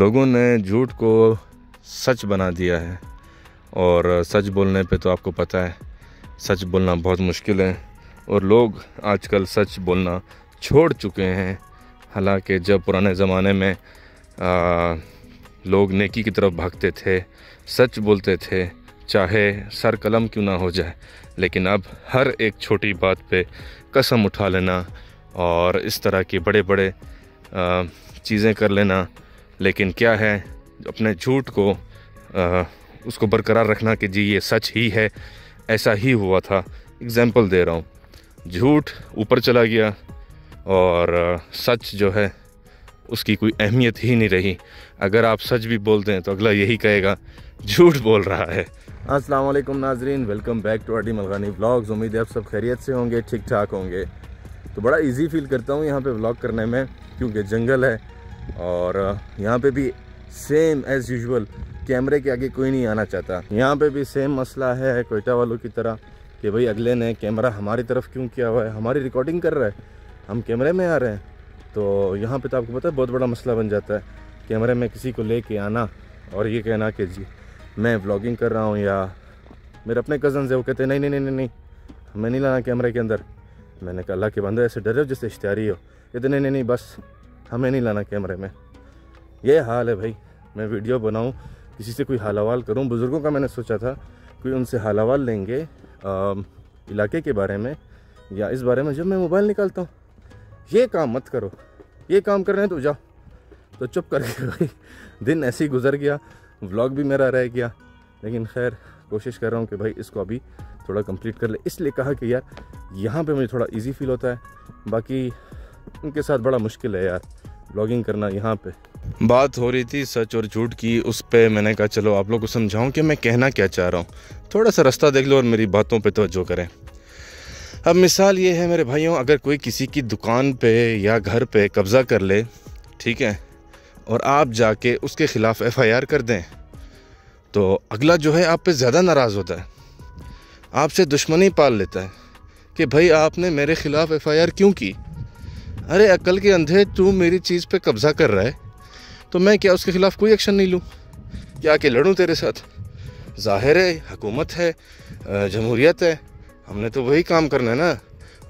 लोगों ने झूठ को सच बना दिया है और सच बोलने पे तो आपको पता है सच बोलना बहुत मुश्किल है और लोग आजकल सच बोलना छोड़ चुके हैं। हालांकि जब पुराने ज़माने में लोग नेकी की तरफ भागते थे, सच बोलते थे, चाहे सर कलम क्यों ना हो जाए, लेकिन अब हर एक छोटी बात पे कसम उठा लेना और इस तरह की बड़े बड़े चीज़ें कर लेना। लेकिन क्या है, अपने झूठ को उसको बरकरार रखना कि जी ये सच ही है, ऐसा ही हुआ था। एग्ज़ाम्पल दे रहा हूँ, झूठ ऊपर चला गया और सच जो है उसकी कोई अहमियत ही नहीं रही। अगर आप सच भी बोलते हैं तो अगला यही कहेगा झूठ बोल रहा है। अस्सलाम वालेकुम नाजरीन, welcome back to RD Malgani vlogs. उम्मीद है आप सब खैरियत से होंगे, ठीक ठाक होंगे। तो बड़ा इजी फील करता हूँ यहाँ पे व्लॉग करने में, क्योंकि जंगल है और यहाँ पे भी सेम एज़ यूजुअल कैमरे के आगे कोई नहीं आना चाहता। यहाँ पे भी सेम मसला है कोयटा वालों की तरह कि भाई अगले ने कैमरा हमारी तरफ क्यों किया हुआ है, हमारी रिकॉर्डिंग कर रहा है, हम कैमरे में आ रहे हैं। तो यहाँ पे तो आपको पता है बहुत बड़ा मसला बन जाता है कैमरे में किसी को लेके आना और ये कहना कि जी मैं व्लॉगिंग कर रहा हूँ। या मेरे अपने कज़न्स है, वो कहते हैं नहीं नहीं नहीं नहीं हमें नहीं लाना कैमरे के अंदर। मैंने कहा अल्लाह के बंदे ऐसे डरे हो जैसे इश्तिहारी हो। कहते नहीं नहीं नहीं बस हमें नहीं लाना कैमरे में। ये हाल है भाई, मैं वीडियो बनाऊं, किसी से कोई हाल अहवाल करूं। बुज़ुर्गों का मैंने सोचा था कोई उनसे हाल अहवाल लेंगे इलाके के बारे में या इस बारे में। जब मैं मोबाइल निकालता हूँ, ये काम मत करो, ये काम कर रहे हैं तो जाओ। तो चुप करके भाई दिन ऐसे ही गुजर गया, व्लॉग भी मेरा रह गया। लेकिन खैर कोशिश कर रहा हूँ कि भाई इसको अभी थोड़ा कंप्लीट कर ले। इसलिए कहा कि यार यहाँ पे मुझे थोड़ा इजी फील होता है, बाकी उनके साथ बड़ा मुश्किल है यार व्लॉगिंग करना। यहाँ पे बात हो रही थी सच और झूठ की, उस पे मैंने कहा चलो आप लोग को समझाऊं कि मैं कहना क्या चाह रहा हूँ। थोड़ा सा रास्ता देख लो और मेरी बातों पे तवज्जो करें। अब मिसाल ये है मेरे भाइयों, अगर कोई किसी की दुकान पे या घर पे कब्ज़ा कर ले, ठीक है, और आप जाके उसके ख़िलाफ़ FIR कर दें, तो अगला जो है आप पे ज़्यादा नाराज़ होता है, आपसे दुश्मनी पाल लेता है कि भाई आपने मेरे ख़िलाफ़ FIR क्यों की। अरे अक्ल के अंधे, तू मेरी चीज़ पे कब्ज़ा कर रहा है तो मैं क्या उसके ख़िलाफ़ कोई एक्शन नहीं लूँ? क्या कि लड़ूँ तेरे साथ? ज़ाहिर है हुकूमत है, जमहूरियत है, हमने तो वही काम करना है ना।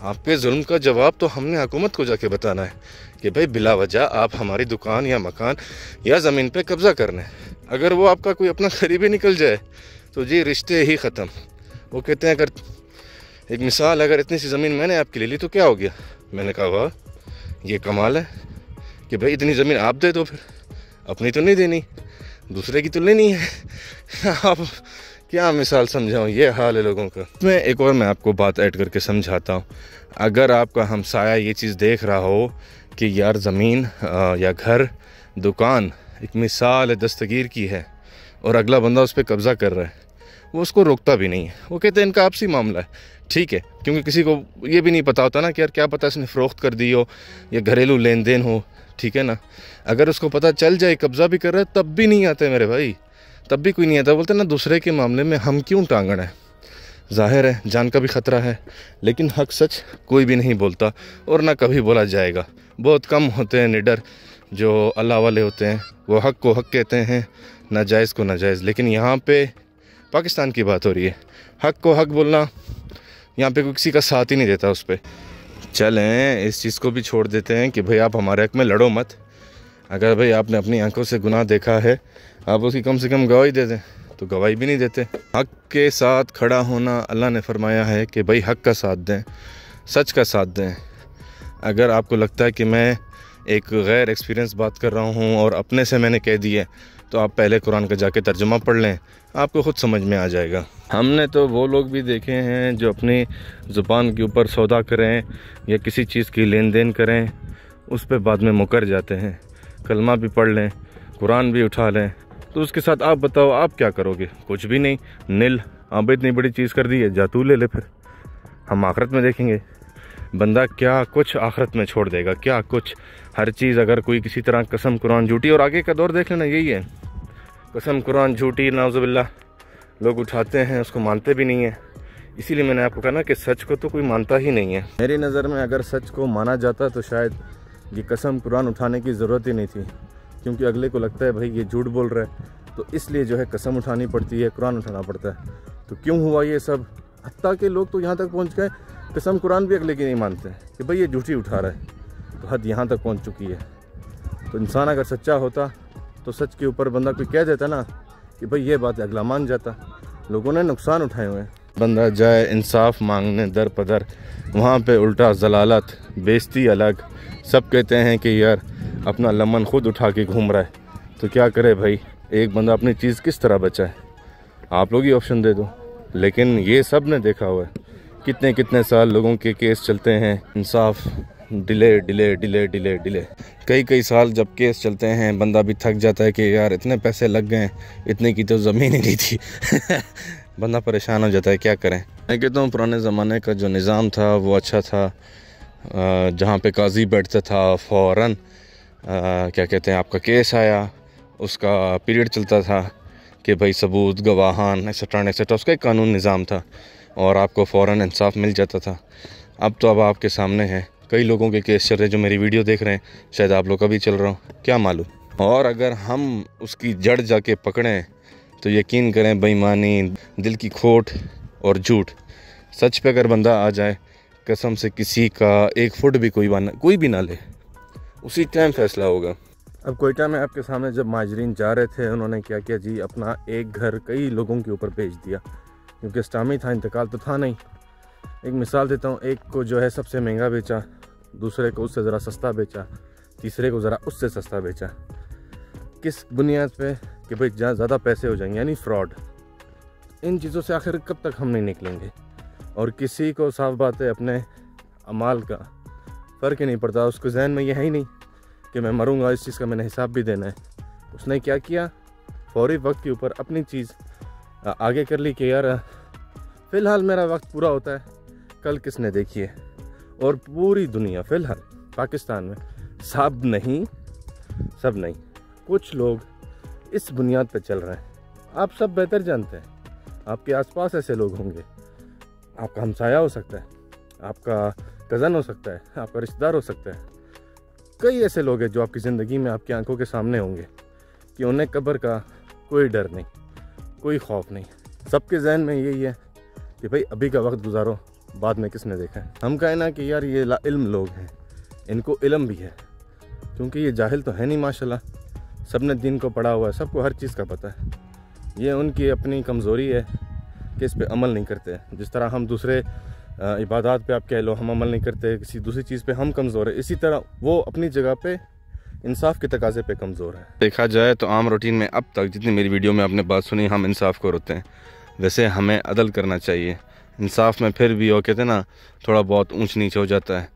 आपके जुल्म का जवाब तो हमने हुकूमत को जाके बताना है कि भाई बिला वजह आप हमारी दुकान या मकान या ज़मीन पे कब्ज़ा करना है। अगर वो आपका कोई अपना करीबी निकल जाए तो जी रिश्ते ही ख़त्म। वो कहते हैं अगर एक मिसाल, अगर इतनी सी ज़मीन मैंने आपके ले ली तो क्या हो गया? मैंने कहा वाह ये कमाल है कि भाई इतनी ज़मीन आप दे दो, फिर अपनी तो नहीं देनी, दूसरे की तो लेनी है। आप क्या मिसाल समझाऊँ, ये हाल है लोगों का। मैं एक और मैं आपको बात ऐड करके समझाता हूँ। अगर आपका हमसाया ये चीज़ देख रहा हो कि यार ज़मीन या घर, दुकान एक मिसाल है दस्तगीर की है और अगला बंदा उस पर कब्ज़ा कर रहा है, वो उसको रोकता भी नहीं है। वो कहते हैं इनका आपसी मामला है, ठीक है, क्योंकि किसी को ये भी नहीं पता होता ना कि यार क्या पता इसने फ़रोख्त कर दी हो या घरेलू लेन देन हो, ठीक है ना। अगर उसको पता चल जाए कब्ज़ा भी कर रहा है तब भी नहीं आते मेरे भाई, तब भी कोई नहीं आता। बोलते ना दूसरे के मामले में हम क्यों टांगना है। ज़ाहिर है जान का भी ख़तरा है, लेकिन हक सच कोई भी नहीं बोलता और ना कभी बोला जाएगा। बहुत कम होते हैं निडर जो अल्लाह वाले होते हैं, वो हक को हक कहते हैं, नाजायज़ को नाजायज़। लेकिन यहाँ पे पाकिस्तान की बात हो रही है, हक को हक बोलना यहाँ पे कोई किसी का साथ ही नहीं देता उस पर। चलें इस चीज़ को भी छोड़ देते हैं कि भाई आप हमारे हक में लड़ो मत। अगर भाई आपने अपनी आंखों से गुनाह देखा है, आप उसकी कम से कम गवाही दे दें, तो गवाही भी नहीं देते। हक के साथ खड़ा होना अल्लाह ने फरमाया है कि भाई हक का साथ दें, सच का साथ दें। अगर आपको लगता है कि मैं एक गैर एक्सपीरियंस बात कर रहा हूँ और अपने से मैंने कह दी है, तो आप पहले कुरान का जाके तर्जुमा पढ़ लें, आपको ख़ुद समझ में आ जाएगा। हमने तो वो लोग भी देखे हैं जो अपनी ज़ुबान के ऊपर सौदा करें या किसी चीज़ की लेन देन करें, उस पर बाद में मुकर जाते हैं। कलमा भी पढ़ लें, कुरान भी उठा लें, तो उसके साथ आप बताओ आप क्या करोगे? कुछ भी नहीं, नील। आप इतनी बड़ी चीज़ कर दी है, जा तू ले ले, फिर हम आखिरत में देखेंगे। बंदा क्या कुछ आखिरत में छोड़ देगा, क्या कुछ, हर चीज़। अगर कोई किसी तरह कसम कुरान झूठी, और आगे का दौर देख लेना यही है, कसम कुरान झूठी नाउज़ुबिल्लाह लोग उठाते हैं, उसको मानते भी नहीं है। इसीलिए मैंने आपको कहा ना कि सच को तो कोई मानता ही नहीं है। मेरी नज़र में अगर सच को माना जाता तो शायद ये कसम कुरान उठाने की ज़रूरत ही नहीं थी। क्योंकि अगले को लगता है भाई ये झूठ बोल रहा है, तो इसलिए जो है कसम उठानी पड़ती है, कुरान उठाना पड़ता है। तो क्यों हुआ ये सब? हत्ता के लोग तो यहाँ तक पहुँच गए कसम कुरान भी अगले की नहीं मानते कि भाई ये झूठी उठा रहा है। तो हद यहाँ तक पहुँच चुकी है। तो इंसान अगर सच्चा होता तो सच के ऊपर बंदा कोई कह देता ना कि भाई ये बात, अगला मान जाता। लोगों ने नुकसान उठाए हुए हैं। बंदा जाए इंसाफ मांगने दर पदर, वहाँ पे उल्टा जलालत, बेइज्जती अलग। सब कहते हैं कि यार अपना लमन खुद उठा के घूम रहा है, तो क्या करे भाई, एक बंदा अपनी चीज़ किस तरह बचाए? आप लोग ही ऑप्शन दे दो। लेकिन ये सब ने देखा हुआ है, कितने कितने साल लोगों के केस चलते हैं, इंसाफ delay delay delay delay delay, कई साल जब केस चलते हैं बंदा भी थक जाता है कि यार इतने पैसे लग गए, इतने की तो ज़मीन ही नहीं थी। बंदा परेशान हो जाता है, क्या करें। मैं कहता हूँ पुराने ज़माने का जो निज़ाम था वो अच्छा था, जहाँ पे काजी बैठता था, फ़ौरन क्या कहते हैं आपका केस आया, उसका पीरियड चलता था कि भाई सबूत, गवाहान, एक्सेट्रा एक्सेट्रा, उसका एक कानून निज़ाम था और आपको फ़ौरन इंसाफ मिल जाता था। अब तो अब आपके सामने है, कई लोगों के केस चल रहे हैं जो मेरी वीडियो देख रहे हैं, शायद आप लोग का भी चल रहा हो, क्या मालूम। और अगर हम उसकी जड़ जाके पकड़ें तो यकीन करें बेईमानी, दिल की खोट और झूठ, सच पे अगर बंदा आ जाए, कसम से किसी का 1 फुट भी कोई भी ना ले, उसी टाइम फैसला होगा। अब कोयटा में आपके सामने जब माजरीन जा रहे थे, उन्होंने क्या किया जी, अपना एक घर कई लोगों के ऊपर बेच दिया, क्योंकि इस्लामी था, इंतकाल तो था नहीं। एक मिसाल देता हूँ, एक को जो है सबसे महंगा बेचा, दूसरे को उससे ज़रा सस्ता बेचा, तीसरे को ज़रा उससे सस्ता बेचा। किस बुनियाद पे? कि भाई जहाँ ज़्यादा पैसे हो जाएंगे, यानी फ्रॉड। इन चीज़ों से आखिर कब तक हम नहीं निकलेंगे? और किसी को साफ बात है अपने अमाल का फ़र्क ही नहीं पड़ता, उसको जहन में ये है ही नहीं कि मैं मरूंगा, इस चीज़ का मैंने हिसाब भी देना है। उसने क्या किया, फौरी वक्त के ऊपर अपनी चीज़ आगे कर ली कि यार फ़िलहाल मेरा वक्त पूरा होता है, कल किसने देखी है। और पूरी दुनिया फ़िलहाल पाकिस्तान में सब नहीं, कुछ लोग इस बुनियाद पर चल रहे हैं। आप सब बेहतर जानते हैं, आपके आसपास ऐसे लोग होंगे, आपका हमसाया हो सकता है, आपका कज़न हो सकता है, आपका रिश्तेदार हो सकता है। कई ऐसे लोग हैं जो आपकी ज़िंदगी में आपकी आंखों के सामने होंगे कि उन्हें कब्र का कोई डर नहीं, कोई खौफ नहीं। सबके जहन में यही है कि भाई अभी का वक्त गुजारो, बाद में किसने देखा है। हम कहें ना कि यार ये लाइल्म लोग हैं, इनको इल्म भी है, क्योंकि ये जाहिल तो है नहीं माशाल्लाह, सबने दीन को पढ़ा हुआ है, सबको हर चीज़ का पता है। ये उनकी अपनी कमज़ोरी है कि इस पे अमल नहीं करते। जिस तरह हम दूसरे इबादत पे आप कह लो हम अमल नहीं करते, किसी दूसरी चीज़ पे हम कमज़ोर है, इसी तरह वो अपनी जगह पे इंसाफ के तकाजे पे कमज़ोर है। देखा जाए तो आम रूटीन में अब तक जितनी मेरी वीडियो में आपने बात सुनी, हम इंसाफ को रोते हैं। वैसे हमें अदल करना चाहिए। इंसाफ में फिर भी वो कहते हैं ना, थोड़ा बहुत ऊंच नीच हो जाता है,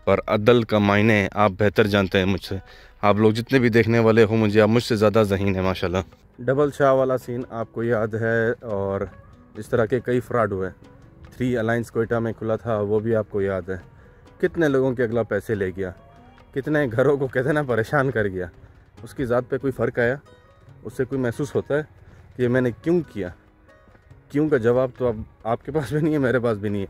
पर अदल का मायने आप बेहतर जानते हैं मुझसे। आप लोग जितने भी देखने वाले हो, मुझसे ज़्यादा ज़हीन है माशाल्लाह। डबल शाह वाला सीन आपको याद है, और इस तरह के कई फ्रॉड हुए। 3 अलायंस कोयटा में खुला था, वो भी आपको याद है। कितने लोगों के अगला पैसे ले गया, कितने घरों को कहते ना परेशान कर गया। उसकी ज़ात पे कोई फ़र्क आया? उससे कोई महसूस होता है कि ये मैंने क्यों किया? क्यों का जवाब तो अब आपके पास भी नहीं है, मेरे पास भी नहीं है।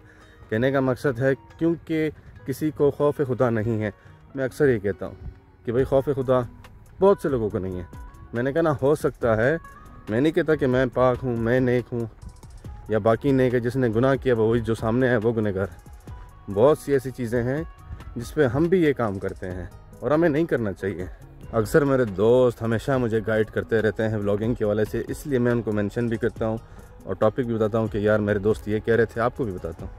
कहने का मकसद है क्योंकि किसी को खौफ खुदा नहीं है। मैं अक्सर ये कहता हूँ कि भाई खौफ खुदा बहुत से लोगों को नहीं है। मैंने कहा ना, हो सकता है, मैं नहीं कहता कि मैं पाक हूँ, मैं नेक हूँ या बाकी नेक है, जिसने गुनाह किया वही जो सामने है वो गुनहगार। बहुत सी ऐसी चीज़ें हैं जिस पे हम भी ये काम करते हैं और हमें नहीं करना चाहिए। अक्सर मेरे दोस्त हमेशा मुझे गाइड करते रहते हैं व्लॉगिंग के वाले से, इसलिए मैं उनको मेंशन भी करता हूँ और टॉपिक भी बताता हूँ कि यार मेरे दोस्त ये कह रहे थे, आपको भी बताता हूँ।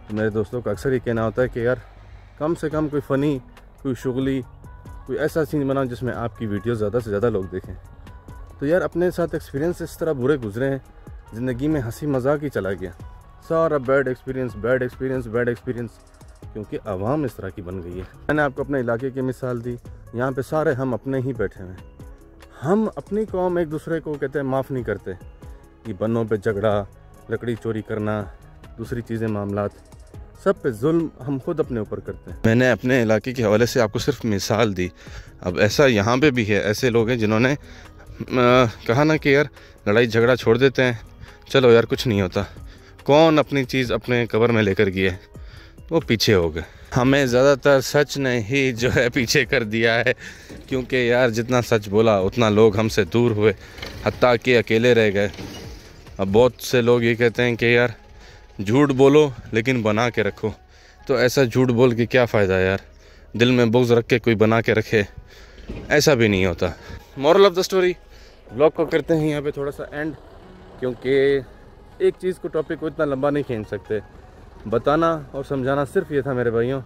तो मेरे दोस्तों का अक्सर ये कहना होता है कि यार कम से कम कोई फ़नी, कोई शुगली, कोई ऐसा सीन बनाओ जिसमें आपकी वीडियो ज़्यादा से ज़्यादा लोग देखें। तो यार अपने साथ एक्सपीरियंस इस तरह बुरे गुजरे हैं, ज़िंदगी में हंसी मजाक ही चला गया, सारा बैड एक्सपीरियंस, क्योंकि आवाम इस तरह की बन गई है। मैंने आपको अपने इलाके की मिसाल दी, यहाँ पे सारे हम अपने ही बैठे हैं। हम अपनी कौम एक दूसरे को कहते हैं माफ़ नहीं करते, कि बनों पे झगड़ा, लकड़ी चोरी करना, दूसरी चीज़ें, मामलात, सब पे जुल्म हम खुद अपने ऊपर करते हैं। मैंने अपने इलाके के हवाले से आपको सिर्फ मिसाल दी। अब ऐसा यहाँ पे भी है, ऐसे लोग हैं जिन्होंने कहा ना कि यार लड़ाई झगड़ा छोड़ देते हैं, चलो यार कुछ नहीं होता। कौन अपनी चीज़ अपने कब्र में लेकर गया, वो पीछे हो गए। हमें ज़्यादातर सच ने ही जो है पीछे कर दिया है, क्योंकि यार जितना सच बोला उतना लोग हमसे दूर हुए, हत्ता कि अकेले रह गए। अब बहुत से लोग ये कहते हैं कि यार झूठ बोलो लेकिन बना के रखो, तो ऐसा झूठ बोल के क्या फ़ायदा यार, दिल में बुग़्ज़ रख के कोई बना के रखे, ऐसा भी नहीं होता। Moral of the story, blog को करते हैं यहाँ पे थोड़ा सा एंड, क्योंकि एक चीज़ को, टॉपिक को इतना लंबा नहीं खींच सकते। बताना और समझाना सिर्फ ये था मेरे भाइयों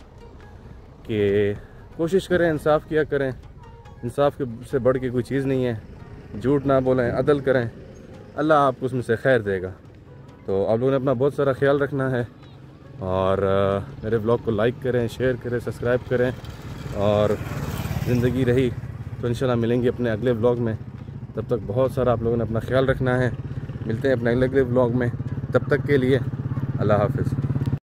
कि कोशिश करें, इंसाफ किया करें, इंसाफ से बढ़ के कोई चीज़ नहीं है। झूठ ना बोलें, अदल करें, अल्लाह आपको उसमें से खैर देगा। तो आप लोगों ने अपना बहुत सारा ख्याल रखना है, और मेरे ब्लॉग को लाइक करें, शेयर करें, सब्सक्राइब करें, और ज़िंदगी रही तो इंशाल्लाह मिलेंगे अपने अगले ब्लॉग में। तब तक बहुत सारा आप लोगों ने अपना ख्याल रखना है। मिलते हैं अपने अगले ब्लॉग में, तब तक के लिए अल्लाह हाफ़िज़।